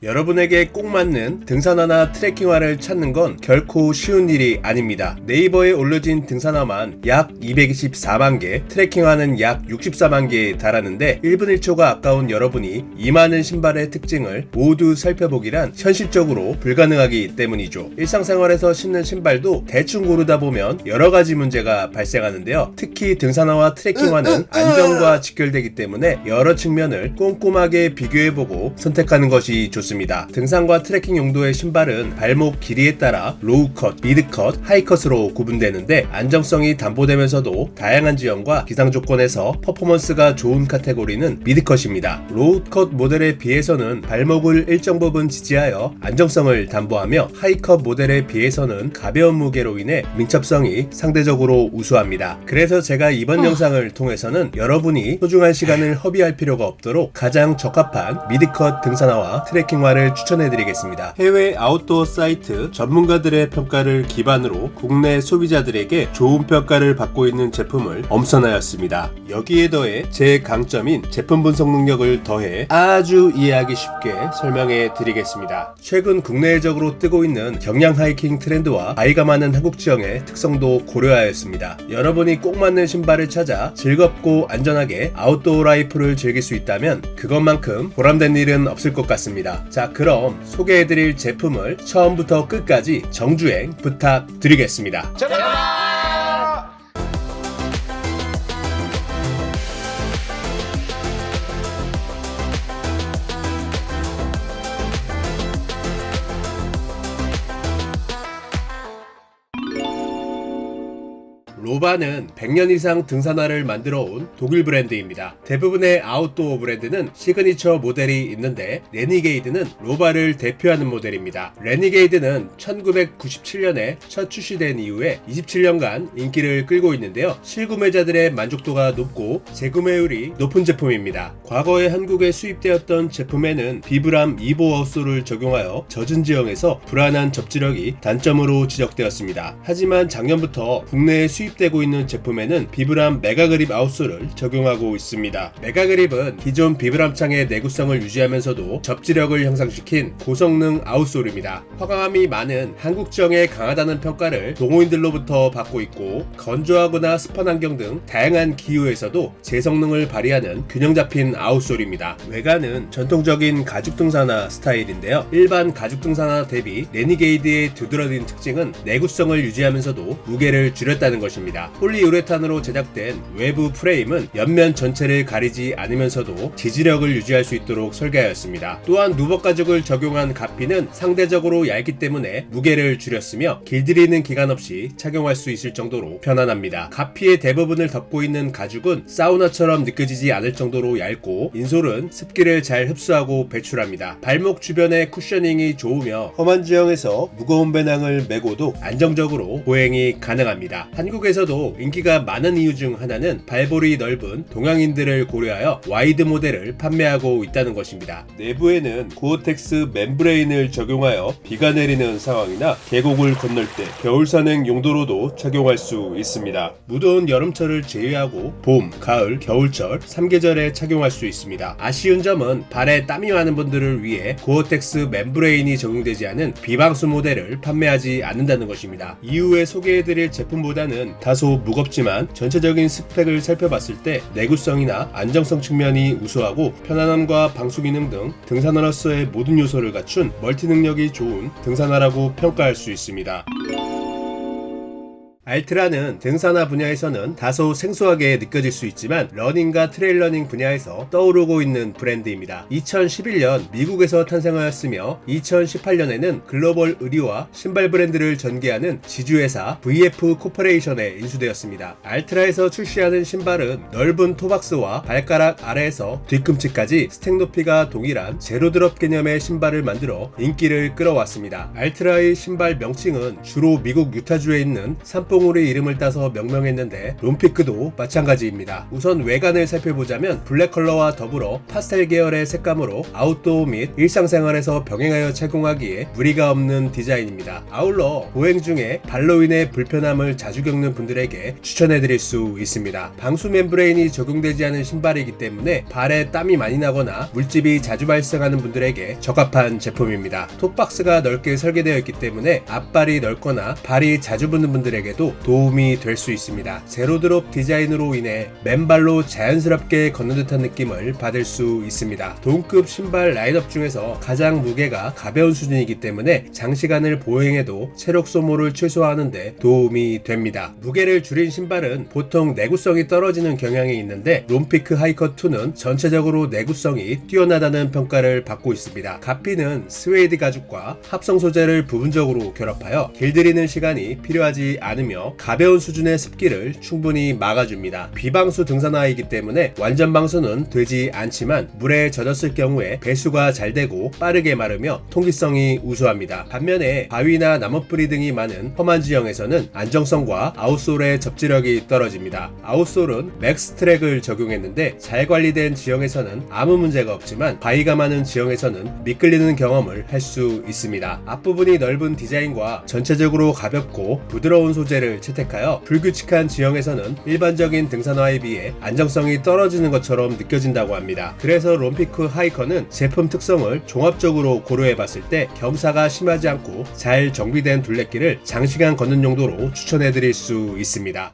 여러분에게 꼭 맞는 등산화나 트레킹화를 찾는 건 결코 쉬운 일이 아닙니다. 네이버에 올려진 등산화만 약 224만 개, 트레킹화는 약 64만 개에 달하는데 1분 1초가 아까운 여러분이 이 많은 신발의 특징을 모두 살펴보기란 현실적으로 불가능하기 때문이죠. 일상생활에서 신는 신발도 대충 고르다 보면 여러 가지 문제가 발생하는데요. 특히 등산화와 트레킹화는 안전과 직결되기 때문에 여러 측면을 꼼꼼하게 비교해보고 선택하는 것이 좋습니다. 등산과 트레킹 용도의 신발은 발목 길이에 따라 로우컷, 미드컷, 하이컷으로 구분되는데 안정성이 담보되면서도 다양한 지형과 기상 조건에서 퍼포먼스가 좋은 카테고리는 미드컷입니다. 로우컷 모델에 비해서는 발목을 일정 부분 지지하여 안정성을 담보하며 하이컷 모델에 비해서는 가벼운 무게로 인해 민첩성이 상대적으로 우수합니다. 그래서 제가 이번 영상을 통해서는 여러분이 소중한 시간을 허비할 필요가 없도록 가장 적합한 미드컷 등산화와 트레킹화를 추천해드리겠습니다. 해외 아웃도어 사이트 전문가들의 평가를 기반으로 국내 소비자들에게 좋은 평가를 받고 있는 제품을 엄선하였습니다. 여기에 더해 제 강점인 제품 분석 능력을 더해 아주 이해하기 쉽게 설명해 드리겠습니다. 최근 국내적으로 뜨고 있는 경량 하이킹 트렌드와 나이가 많은 한국 지형의 특성도 고려하였습니다. 여러분이 꼭 맞는 신발을 찾아 즐겁고 안전하게 아웃도어 라이프를 즐길 수 있다면 그것만큼 보람된 일은 없을 것 같습니다. 자, 그럼 소개해드릴 제품을 처음부터 끝까지 정주행 부탁드리겠습니다. 로바는 100년 이상 등산화를 만들어 온 독일 브랜드입니다. 대부분의 아웃도어 브랜드는 시그니처 모델이 있는데 레니게이드는 로바를 대표하는 모델입니다. 레니게이드는 1997년에 첫 출시된 이후에 27년간 인기를 끌고 있는데요. 실구매자들의 만족도가 높고 재구매율이 높은 제품입니다. 과거에 한국에 수입되었던 제품에는 비브람 2보 아웃솔을 적용하여 젖은 지형에서 불안한 접지력이 단점으로 지적되었습니다. 하지만 작년부터 국내에 수입되고 있는 제품에는 비브람 메가그립 아웃솔을 적용하고 있습니다. 메가그립은 기존 비브람 창의 내구성을 유지하면서도 접지력을 향상시킨 고성능 아웃솔입니다. 화강함이 많은 한국 지형에 강하다는 평가를 동호인들로부터 받고 있고 건조하거나 습한 환경 등 다양한 기후에서도 제 성능을 발휘하는 균형 잡힌 아웃솔입니다. 외관은 전통적인 가죽 등산화 스타일인데요. 일반 가죽 등산화 대비 레니게이드의 두드러진 특징은 내구성을 유지하면서도 무게를 줄였다는 것입니다. 폴리우레탄으로 제작된 외부 프레임은 옆면 전체를 가리지 않으면서도 지지력을 유지할 수 있도록 설계하였습니다. 또한 누벅 가죽을 적용한 가피는 상대적으로 얇기 때문에 무게를 줄였으며 길들이는 기간 없이 착용할 수 있을 정도로 편안합니다. 가피의 대부분을 덮고 있는 가죽은 사우나처럼 느껴지지 않을 정도로 얇고 인솔은 습기를 잘 흡수하고 배출합니다. 발목 주변의 쿠셔닝이 좋으며 험한 지형에서 무거운 배낭을 메고도 안정적으로 보행이 가능합니다. 한국에서도 인기가 많은 이유 중 하나는 발볼이 넓은 동양인들을 고려하여 와이드 모델을 판매하고 있다는 것입니다. 내부에는 고어텍스 멤브레인을 적용하여 비가 내리는 상황이나 계곡을 건널 때 겨울 산행 용도로도 착용할 수 있습니다. 무더운 여름철을 제외하고 봄, 가을, 겨울철 3계절에 착용할 수 있습니다. 아쉬운 점은 발에 땀이 많은 분들을 위해 고어텍스 멤브레인이 적용되지 않은 비방수 모델을 판매하지 않는다는 것입니다. 이후에 소개해드릴 제품보다는 다소 무겁지만 전체적인 스펙을 살펴봤을 때 내구성이나 안정성 측면이 우수하고 편안함과 방수 기능 등 등산화로서의 모든 요소를 갖춘 멀티 능력이 좋은 등산화라고 평가할 수 있습니다. 알트라는 등산화 분야에서는 다소 생소하게 느껴질 수 있지만 러닝과 트레일 러닝 분야에서 떠오르고 있는 브랜드입니다. 2011년 미국에서 탄생하였으며 2018년에는 글로벌 의류와 신발 브랜드를 전개하는 지주회사 VF 코퍼레이션에 인수되었습니다. 알트라에서 출시하는 신발은 넓은 토박스와 발가락 아래에서 뒤꿈치까지 스택 높이가 동일한 제로 드롭 개념의 신발을 만들어 인기를 끌어왔습니다. 알트라의 신발 명칭은 주로 미국 유타주에 있는 산폭 똥우리 이름을 따서 명명했는데 롬피크도 마찬가지입니다. 우선 외관을 살펴보자면 블랙 컬러와 더불어 파스텔 계열의 색감으로 아웃도어 및 일상생활에서 병행하여 착용하기에 무리가 없는 디자인입니다. 아울러 보행 중에 발로 인해 불편함을 자주 겪는 분들에게 추천해드릴 수 있습니다. 방수 멤브레인이 적용되지 않은 신발이기 때문에 발에 땀이 많이 나거나 물집이 자주 발생하는 분들에게 적합한 제품입니다. 톱박스가 넓게 설계되어 있기 때문에 앞발이 넓거나 발이 자주 붓는 분들에게도 도움이 될 수 있습니다. 제로드롭 디자인으로 인해 맨발로 자연스럽게 걷는 듯한 느낌을 받을 수 있습니다. 동급 신발 라인업 중에서 가장 무게가 가벼운 수준이기 때문에 장시간을 보행해도 체력 소모를 최소화하는 데 도움이 됩니다. 무게를 줄인 신발은 보통 내구성이 떨어지는 경향이 있는데 롬피크 하이커2는 전체적으로 내구성이 뛰어나다는 평가를 받고 있습니다. 가피는 스웨이드 가죽과 합성 소재를 부분적으로 결합하여 길들이는 시간이 필요하지 않으며 가벼운 수준의 습기를 충분히 막아줍니다. 비방수 등산화이기 때문에 완전 방수는 되지 않지만 물에 젖었을 경우에 배수가 잘 되고 빠르게 마르며 통기성이 우수합니다. 반면에 바위나 나뭇뿌리 등이 많은 험한 지형에서는 안정성과 아웃솔의 접지력이 떨어집니다. 아웃솔은 맥스트랙을 적용했는데 잘 관리된 지형에서는 아무 문제가 없지만 바위가 많은 지형에서는 미끌리는 경험을 할 수 있습니다. 앞부분이 넓은 디자인과 전체적으로 가볍고 부드러운 소재를 채택하여 불규칙한 지형에서는 일반적인 등산화에 비해 안정성이 떨어지는 것처럼 느껴진다고 합니다. 그래서 롬피크 하이커는 제품 특성을 종합적으로 고려해봤을 때 경사가 심하지 않고 잘 정비된 둘레길을 장시간 걷는 용도로 추천해드릴 수 있습니다.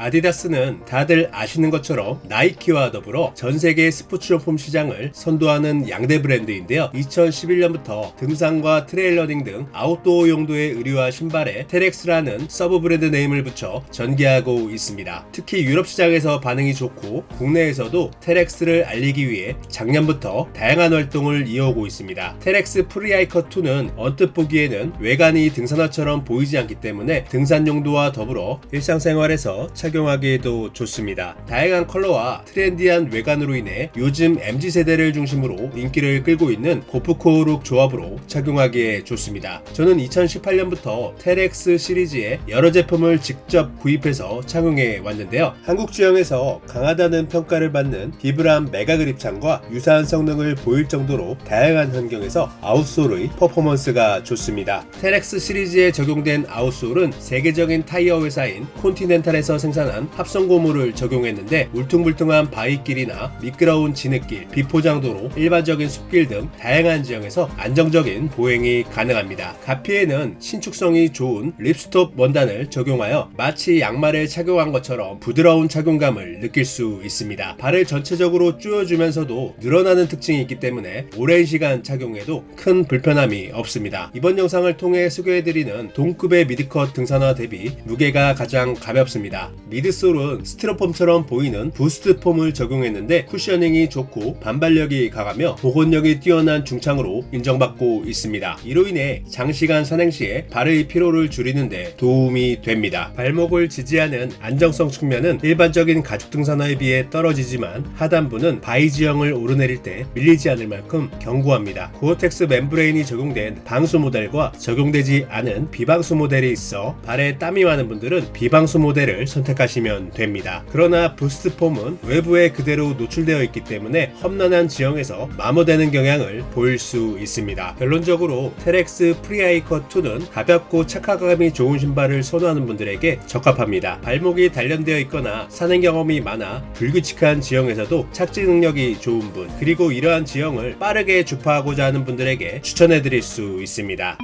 아디다스는 다들 아시는 것처럼 나이키와 더불어 전세계 스포츠용품 시장을 선도하는 양대 브랜드인데요. 2011년부터 등산과 트레일러닝 등 아웃도어 용도의 의류와 신발에 테렉스라는 서브 브랜드 네임을 붙여 전개하고 있습니다. 특히 유럽 시장에서 반응이 좋고 국내에서도 테렉스를 알리기 위해 작년부터 다양한 활동을 이어오고 있습니다. 테렉스 프리하이커2는 언뜻 보기에는 외관이 등산화처럼 보이지 않기 때문에 등산 용도와 더불어 일상생활에서 착용하기에도 좋습니다. 다양한 컬러와 트렌디한 외관으로 인해 요즘 MZ세대를 중심으로 인기를 끌고 있는 고프코어룩 조합으로 착용하기에 좋습니다. 저는 2018년부터 테렉스 시리즈의 여러 제품을 직접 구입해서 착용해 왔는데요. 한국 지형에서 강하다는 평가를 받는 비브람 메가 그립창과 유사한 성능을 보일 정도로 다양한 환경에서 아웃솔의 퍼포먼스가 좋습니다. 테렉스 시리즈에 적용된 아웃솔은 세계적인 타이어 회사인 콘티넨탈에서 생산한 합성 고무를 적용했는데 울퉁불퉁한 바위길이나 미끄러운 진흙길, 비포장도로, 일반적인 숲길 등 다양한 지형에서 안정적인 보행이 가능합니다. 가피에는 신축성이 좋은 립스톱 원단을 적용하여 마치 양말을 착용한 것처럼 부드러운 착용감을 느낄 수 있습니다. 발을 전체적으로 조여주면서도 늘어나는 특징이 있기 때문에 오랜 시간 착용해도 큰 불편함이 없습니다. 이번 영상을 통해 소개해드리는 동급의 미드컷 등산화 대비 무게가 가장 가볍습니다. 미드솔은 스티로폼처럼 보이는 부스트 폼을 적용했는데 쿠셔닝이 좋고 반발력이 강하며 보건력이 뛰어난 중창으로 인정받고 있습니다. 이로 인해 장시간 산행 시에 발의 피로를 줄이는데 도움이 됩니다. 발목을 지지하는 안정성 측면은 일반적인 가죽 등산화에 비해 떨어지지만 하단부는 바위 지형을 오르내릴 때 밀리지 않을 만큼 견고합니다. 고어텍스 멤브레인이 적용된 방수 모델과 적용되지 않은 비방수 모델이 있어 발에 땀이 많은 분들은 비방수 모델을 선택하시면 됩니다. 그러나 부스트 폼은 외부에 그대로 노출되어 있기 때문에 험난한 지형에서 마모되는 경향을 보일 수 있습니다. 결론적으로 테렉스 프리하이커2는 가볍고 착화감이 좋은 신발을 선호하는 분들에게 적합합니다. 발목이 단련되어 있거나 산행 경험이 많아 불규칙한 지형에서도 착지 능력이 좋은 분, 그리고 이러한 지형을 빠르게 주파하고자 하는 분들에게 추천해드릴 수 있습니다.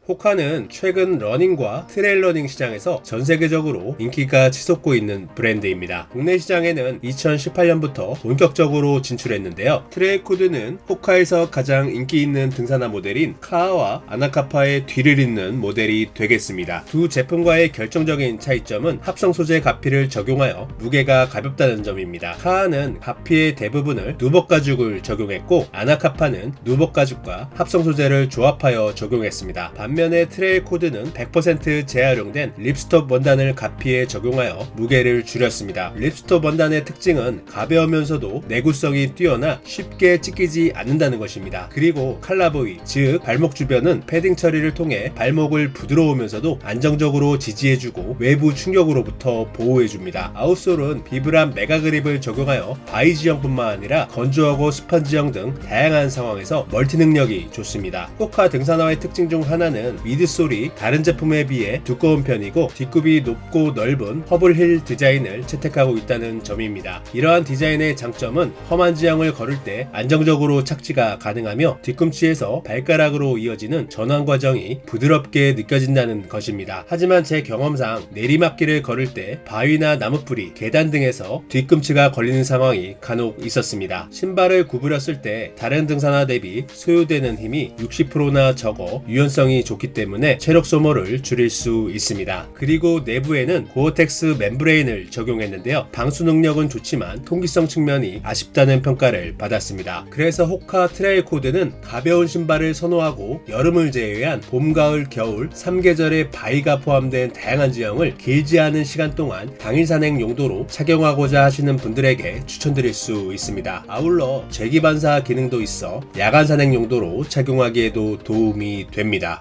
호카는 최근 러닝과 트레일러닝 시장에서 전 세계적으로 인기가 치솟고 있는 브랜드입니다. 국내 시장에는 2018년부터 본격적으로 진출했는데요. 트레일코드는 호카에서 가장 인기 있는 등산화 모델인 카아와 아나카파의 뒤를 잇는 모델이 되겠습니다. 두 제품과의 결정적인 차이점은 합성 소재 가피를 적용하여 무게가 가볍다는 점입니다. 카아는 가피의 대부분을 누벅 가죽을 적용했고 아나카파는 누벅 가죽과 합성 소재를 조합하여 적용했습니다. 반면 반면에 트레일 코드는 100% 재활용된 립스톱 원단을 가피에 적용하여 무게를 줄였습니다. 립스톱 원단의 특징은 가벼우면서도 내구성이 뛰어나 쉽게 찢기지 않는다는 것입니다. 그리고 칼라 부위, 즉 발목 주변은 패딩 처리를 통해 발목을 부드러우면서도 안정적으로 지지해주고 외부 충격으로부터 보호해줍니다. 아웃솔은 비브람 메가 그립을 적용하여 바위 지형뿐만 아니라 건조하고 습한 지형 등 다양한 상황에서 멀티 능력이 좋습니다. 호카 등산화의 특징 중 하나는 미드솔이 다른 제품에 비해 두꺼운 편이고 뒷굽이 높고 넓은 허블힐 디자인을 채택하고 있다는 점입니다. 이러한 디자인의 장점은 험한 지형을 걸을 때 안정적으로 착지가 가능하며 뒤꿈치에서 발가락으로 이어지는 전환 과정이 부드럽게 느껴진다는 것입니다. 하지만 제 경험상 내리막길을 걸을 때 바위나 나무뿌리, 계단 등에서 뒤꿈치가 걸리는 상황이 간혹 있었습니다. 신발을 구부렸을 때 다른 등산화 대비 소요되는 힘이 60%나 적어 유연성이 좋기 때문에 체력 소모를 줄일 수 있습니다. 그리고 내부에는 고어텍스 멤브레인을 적용했는데요. 방수 능력은 좋지만 통기성 측면이 아쉽다는 평가를 받았습니다. 그래서 호카 트레일 코드는 가벼운 신발을 선호하고 여름을 제외한 봄, 가을, 겨울 3계절의 바위가 포함된 다양한 지형을 길지 않은 시간 동안 당일 산행 용도로 착용하고자 하시는 분들에게 추천드릴 수 있습니다. 아울러 재기반사 기능도 있어 야간 산행 용도로 착용하기에도 도움이 됩니다.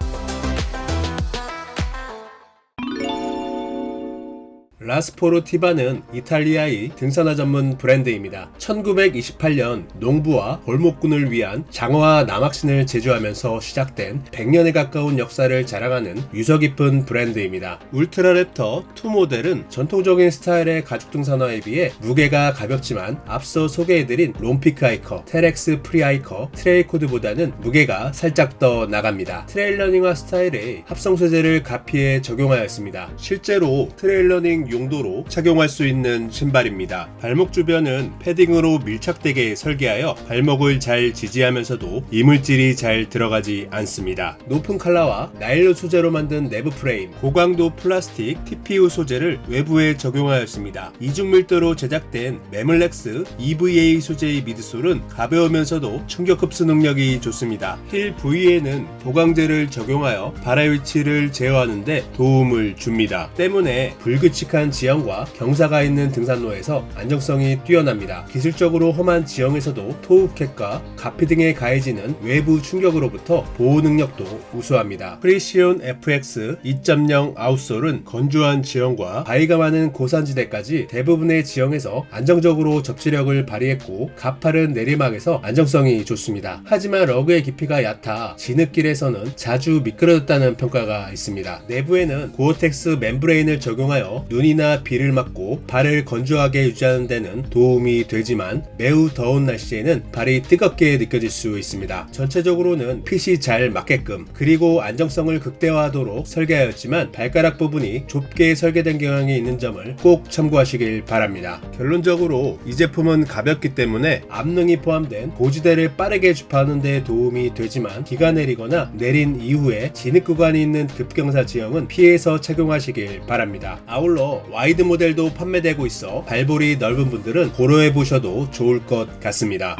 라스포르 티바는 이탈리아의 등산화 전문 브랜드입니다. 1928년 농부와 골목군을 위한 장화와 남학신을 제조하면서 시작된 100년에 가까운 역사를 자랑하는 유서 깊은 브랜드입니다. 울트라랩터 2 모델은 전통적인 스타일의 가죽 등산화에 비해 무게가 가볍지만 앞서 소개해드린 롬피크 하이커, 테렉스 프리 하이커, 트레일 코드보다는 무게가 살짝 더 나갑니다. 트레일 러닝화 스타일의 합성 소재를 가피에 적용하였습니다. 실제로 트레일 러닝 용도로 착용할 수 있는 신발입니다. 발목 주변은 패딩으로 밀착되게 설계하여 발목을 잘 지지하면서도 이물질이 잘 들어가지 않습니다. 높은 칼라와 나일론 소재로 만든 내부 프레임, 고강도 플라스틱 TPU 소재를 외부에 적용하였습니다. 이중 밀도로 제작된 메물렉스 EVA 소재의 미드솔은 가벼우면서도 충격 흡수 능력이 좋습니다. 힐 부위에는 보강제를 적용하여 발의 위치를 제어하는 데 도움을 줍니다. 때문에 불규칙한 지형과 경사가 있는 등산로에서 안정성이 뛰어납니다. 기술적으로 험한 지형에서도 토우캣과 가피 등에 가해지는 외부 충격으로부터 보호 능력도 우수합니다. 프리시온 FX 2.0 아웃솔은 건조한 지형과 바위가 많은 고산지대까지 대부분의 지형에서 안정적으로 접지력을 발휘했고 가파른 내리막에서 안정성이 좋습니다. 하지만 러그의 깊이가 얕아 진흙길에서는 자주 미끄러졌다는 평가가 있습니다. 내부에는 고어텍스 멤브레인을 적용하여 눈이나 비를 막고 발을 건조하게 유지하는 데는 도움이 되지만 매우 더운 날씨에는 발이 뜨겁게 느껴질 수 있습니다. 전체적으로는 핏이 잘 맞게끔 그리고 안정성을 극대화하도록 설계하였지만 발가락 부분이 좁게 설계된 경향이 있는 점을 꼭 참고하시길 바랍니다. 결론적으로 이 제품은 가볍기 때문에 압능이 포함된 고지대를 빠르게 주파하는 데 도움이 되지만 비가 내리거나 내린 이후에 진흙 구간이 있는 급경사 지형은 피해서 착용하시길 바랍니다. 아울러 와이드 모델도 판매되고 있어 발볼이 넓은 분들은 고려해 보셔도 좋을 것 같습니다.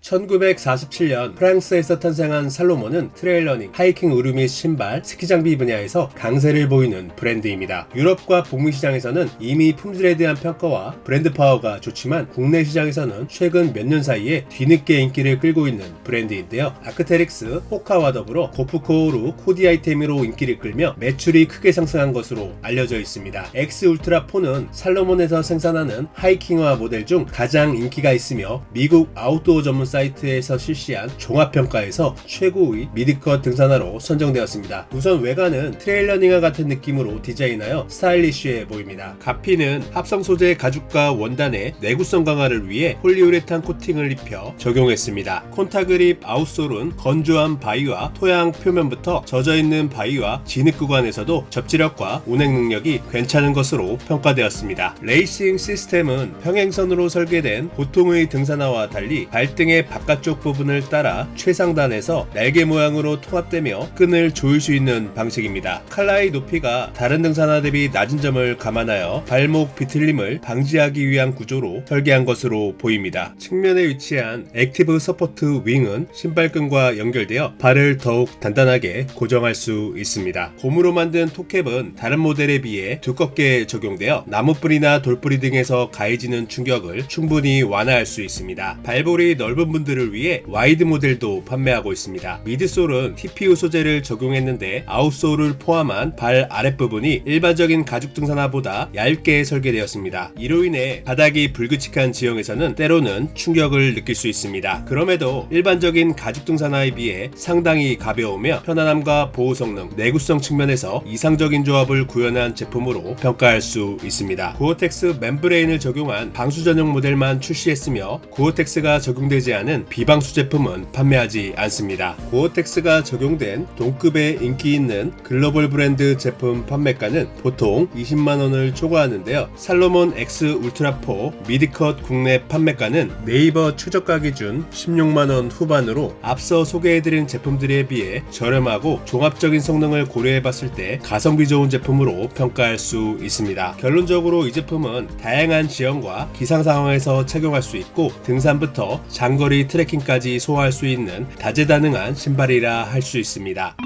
1947년 프랑스에서 탄생한 살로몬은 트레일러닝, 하이킹 의류 및 신발, 스키 장비 분야에서 강세를 보이는 브랜드입니다. 유럽과 북미 시장에서는 이미 품질에 대한 평가와 브랜드 파워가 좋지만 국내 시장에서는 최근 몇 년 사이에 뒤늦게 인기를 끌고 있는 브랜드인데요. 아크테릭스, 호카와 더불어 고프코오루, 코디 아이템으로 인기를 끌며 매출이 크게 상승한 것으로 알려져 있습니다. X 울트라 4는 살로몬에서 생산하는 하이킹화 모델 중 가장 인기가 있으며 미국 아웃도어 전문 사이트에서 실시한 종합평가에서 최고의 미드컷 등산화로 선정되었습니다. 우선 외관은 트레일러닝화 같은 느낌으로 디자인하여 스타일리쉬해 보입니다. 가피는 합성 소재 가죽과 원단의 내구성 강화를 위해 폴리우레탄 코팅을 입혀 적용했습니다. 콘타그립 아웃솔은 건조한 바위와 토양 표면부터 젖어있는 바위와 진흙 구간에서도 접지력과 운행 능력이 괜찮은 것으로 평가되었습니다. 레이싱 시스템은 평행선으로 설계된 보통의 등산화와 달리 발등에 날개 바깥쪽 부분을 따라 최상단에서 날개 모양으로 통합되며 끈을 조일 수 있는 방식입니다. 칼라의 높이가 다른 등산화 대비 낮은 점을 감안하여 발목 비틀림을 방지하기 위한 구조로 설계한 것으로 보입니다. 측면에 위치한 액티브 서포트 윙은 신발끈과 연결되어 발을 더욱 단단하게 고정할 수 있습니다. 고무로 만든 톱캡은 다른 모델에 비해 두껍게 적용되어 나무뿌리나 돌뿌리 등에서 가해지는 충격을 충분히 완화할 수 있습니다. 발볼이 넓은 분들을 위해 와이드 모델도 판매하고 있습니다. 미드솔은 TPU 소재를 적용했는데 아웃솔을 포함한 발 아랫부분이 일반적인 가죽 등산화보다 얇게 설계되었습니다. 이로 인해 바닥이 불규칙한 지형에서는 때로는 충격을 느낄 수 있습니다. 그럼에도 일반적인 가죽 등산화에 비해 상당히 가벼우며 편안함과 보호 성능, 내구성 측면에서 이상적인 조합을 구현한 제품으로 평가할 수 있습니다. 고어텍스 멤브레인을 적용한 방수 전용 모델만 출시했으며 고어텍스가 적용되지 않은 비방수 제품은 판매하지 않습니다. 고어텍스가 적용된 동급의 인기 있는 글로벌 브랜드 제품 판매가는 보통 20만원을 초과하는데요. 살로몬 X 울트라4 미드컷 국내 판매가는 네이버 최저가 기준 16만원 후반으로 앞서 소개해드린 제품들에 비해 저렴하고 종합적인 성능을 고려해봤을 때 가성비 좋은 제품으로 평가할 수 있습니다. 결론적으로 이 제품은 다양한 지형과 기상 상황에서 착용할 수 있고 등산부터 장거리 트레킹까지 소화할 수 있는 다재다능한 신발이라 할 수 있습니다.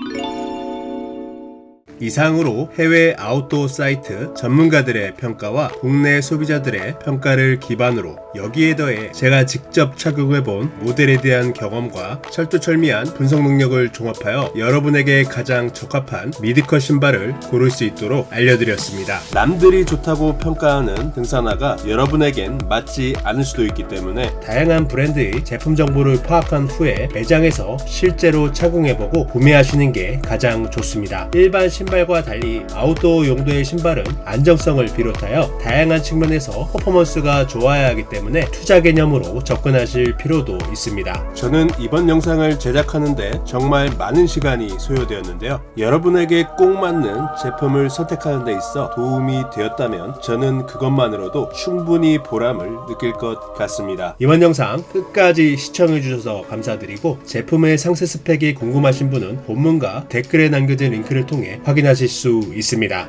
이상으로 해외 아웃도어 사이트 전문가들의 평가와 국내 소비자들의 평가를 기반으로 여기에 더해 제가 직접 착용해본 모델에 대한 경험과 철두철미한 분석 능력을 종합하여 여러분에게 가장 적합한 미드컷 신발을 고를 수 있도록 알려드렸습니다. 남들이 좋다고 평가하는 등산화가 여러분에겐 맞지 않을 수도 있기 때문에 다양한 브랜드의 제품 정보를 파악한 후에 매장에서 실제로 착용해보고 구매하시는 게 가장 좋습니다. 일반 신발과 달리 아웃도어 용도의 신발은 안정성을 비롯하여 다양한 측면에서 퍼포먼스가 좋아야 하기 때문에 투자 개념으로 접근하실 필요도 있습니다. 저는 이번 영상을 제작하는데 정말 많은 시간이 소요되었는데요. 여러분에게 꼭 맞는 제품을 선택하는 데 있어 도움이 되었다면 저는 그것만으로도 충분히 보람을 느낄 것 같습니다. 이번 영상 끝까지 시청해주셔서 감사드리고 제품의 상세 스펙이 궁금하신 분은 본문과 댓글에 남겨진 링크를 통해 확인하실 수 있습니다.